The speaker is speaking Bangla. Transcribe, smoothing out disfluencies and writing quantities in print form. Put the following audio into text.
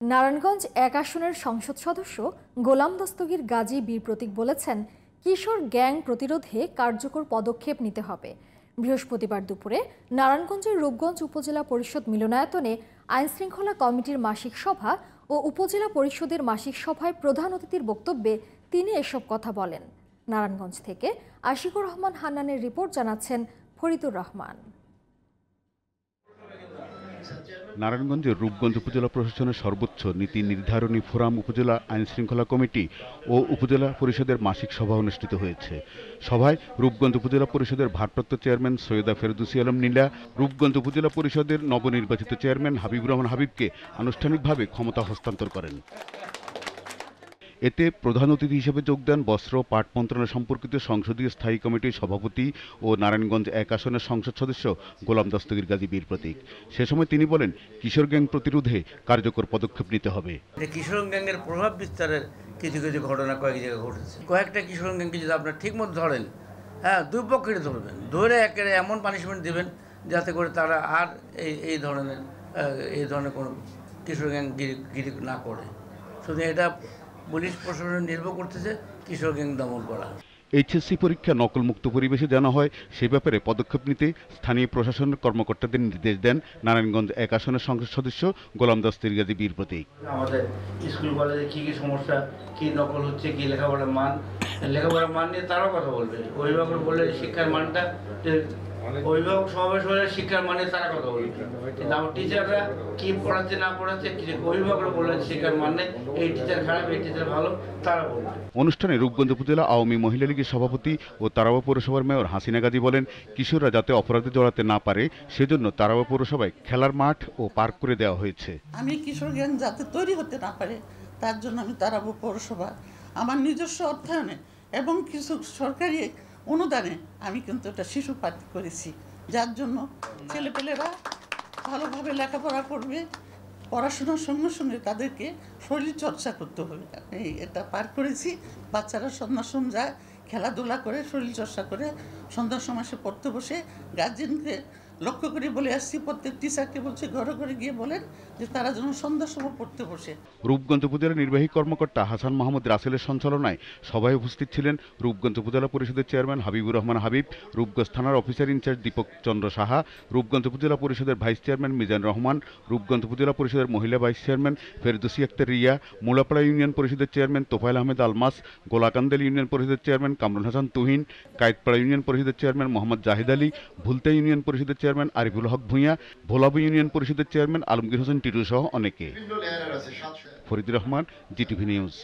নারায়ণগঞ্জ ১ আসনের সংসদ সদস্য গোলাম দস্তগীর গাজী বীর প্রতীক বলেছেন, কিশোর গ্যাং প্রতিরোধে কার্যকর পদক্ষেপ নিতে হবে। বৃহস্পতিবার দুপুরে নারায়ণগঞ্জের রূপগঞ্জ উপজেলা পরিষদ মিলনায়তনে আইনশৃঙ্খলা কমিটির মাসিক সভা ও উপজেলা পরিষদের মাসিক সভায় প্রধান অতিথির বক্তব্যে তিনি এসব কথা বলেন। নারায়ণগঞ্জ থেকে আশিকুর রহমান হান্নানের রিপোর্ট, জানাচ্ছেন ফরিদুর রহমান। নারায়ণগঞ্জের রূপগঞ্জ উপজেলা প্রশাসনের সর্বোচ্চ নীতি নির্ধারণী ফোরাম উপজেলা আইনশৃঙ্খলা কমিটি ও উপজেলা পরিষদের মাসিক সভা অনুষ্ঠিত হয়েছে। সভায় রূপগঞ্জ উপজেলা পরিষদের ভারপ্রাপ্ত চেয়ারম্যান সৈয়দা ফেরদৌসী আলম নীলা রূপগঞ্জ উপজেলা পরিষদের নবনির্বাচিত চেয়ারম্যান হাবিবুর রহমান হাবিবকে আনুষ্ঠানিকভাবে ক্ষমতা হস্তান্তর করেন। এতে প্রধান অতিথি হিসেবে যোগ দেন বস্ত্র পাট মন্ত্রণালয় সম্পর্কিত সংসদীয় স্থায়ী কমিটির সভাপতি ও নারায়ণগঞ্জ ১ আসনের সংসদ সদস্য গোলাম দস্তগীর গাজী বীর প্রতীক। সে সময় তিনি বলেন, কিশোর গ্যাং প্রতিরোধে কার্যকর পদক্ষেপ নিতে হবে। কিশোর গ্যাংয়ের প্রভাব বিস্তারের কিছু কিছু ঘটনা কয়েক জায়গায় ঘটেছে। কয়েকটা কিশোর গ্যাংকে যদি আপনার ঠিক মতো ধরেন, দুই পক্ষে ধরবেন, ধরে একেবারে এমন পানিশমেন্ট দিবেন যাতে করে তারা আর এই ধরনের কোনো কিশোর গ্যাং গিরি না করে। শুধু এটা পুলিশ প্রশাসন নির্ভর করতেছে কিশোর গ্যাং দমন করা। এইচএসসি পরীক্ষা নকলমুক্ত পরিবেশে জানা হয়, সে ব্যাপারে পদক্ষেপ নিতে স্থানীয় প্রশাসনের কর্মকর্তাদের নির্দেশ দেন নারায়ণগঞ্জ ১ আসনের সংসদ সদস্য গোলাম দস্তগীর গাজী বীর প্রতীক। আমাদের স্কুল কলেজে কি কি সমস্যা, কি নকল হচ্ছে, কি লেখাপড়ার মান নিয়ে তারাও কথা বলবে। অভিভাবক বললে শিক্ষার মানটা, অভিভাবক সমাবেশ হলে শিক্ষার মানে তারা কথা বলবে, কিন্তু আমার টিচাররা কি পড়াচ্ছে না পড়াচ্ছে, অভিভাবকরা বললেন শিক্ষার মান নেই, এই টিচার খারাপ, এই টিচার ভালো, তারা বলবে। অনুষ্ঠানে রূপগঞ্জ উপজেলা আওয়ামী মহিলা লীগের সভাপতি ও তারাবা পৌরসভার মেয়র হাসিনা গাজী বলেন, কিশোররা যাতে অপরাধে জড়াতে না পারে সেজন্য তারাবা পৌরসভায় খেলার মাঠ ও পার্ক করে দেওয়া হয়েছে। আমি কিশোর গ্যাং যাতে তৈরি হতে না পারে তার জন্য আমি তারাবা পৌরসভা আমার নিজস্ব অর্থায়নে এবং কিছু সরকারি অনুদানে আমি কিন্তু একটা শিশু পার্ক করেছি, যার জন্য ছেলেপেলেরা ভালোভাবে লেখাপড়া করবে, পড়াশোনার সঙ্গে সঙ্গে তাদেরকে শরীর চর্চা করতে হবে। আমি এটা পার্ক করেছি, বাচ্চারা সন্ধ্যার সময় যায়, খেলাধুলা করে, শরীর চর্চা করে, সন্ধ্যার সময় সে পড়তে বসে। গার্জেনকে লক্ষ্য করে বলে আসছি, প্রত্যেক টিচারকে বলছে ঘরে ঘরে গিয়ে বলেন যে তারা যেন সন্ধ্যার সময় পড়তে বসে। রূপগঞ্জ উপজেলা নির্বাহী কর্মকর্তা হাসান মাহমুদ রাসেলের সঞ্চালনায় সভায় উপস্থিত ছিলেন রূপগঞ্জ উপজেলা পরিষদের চেয়ারম্যান হাবিবুর রহমান হাবিব, রূপগঞ্জ থানার অফিসার ইনচার্জ দীপক চন্দ্র সাহা, রূপগঞ্জ উপজেলা পরিষদের ভাইস চেয়ারম্যান মিজান রহমান, রূপগঞ্জ উপজেলা পরিষদের মহিলা vice chairman Ferdousi Akter Riya, Mulapara union পরিষদের চেয়ারম্যান তোফায়েল আহমেদ আলমাস, গোলাকান্দেল ইউনিয়ন পরিষদের চেয়ারম্যান কামরুল হাসান তুহিন, কায়েতপাড়া ইউনিয়ন পরিষদের চেয়ারম্যান মোহাম্মদ জাহিদ আলী, ভুলতা ইউনিয়ন পরিষদের চেয়ারম্যান আরিফুল হক ভূঁইয়া, ভোলাবু ইউনিয়ন পরিষদের চেয়ারম্যান আলমগীর হোসেন টিটু সহ অনেকে। Faridur Rahman, GTV news.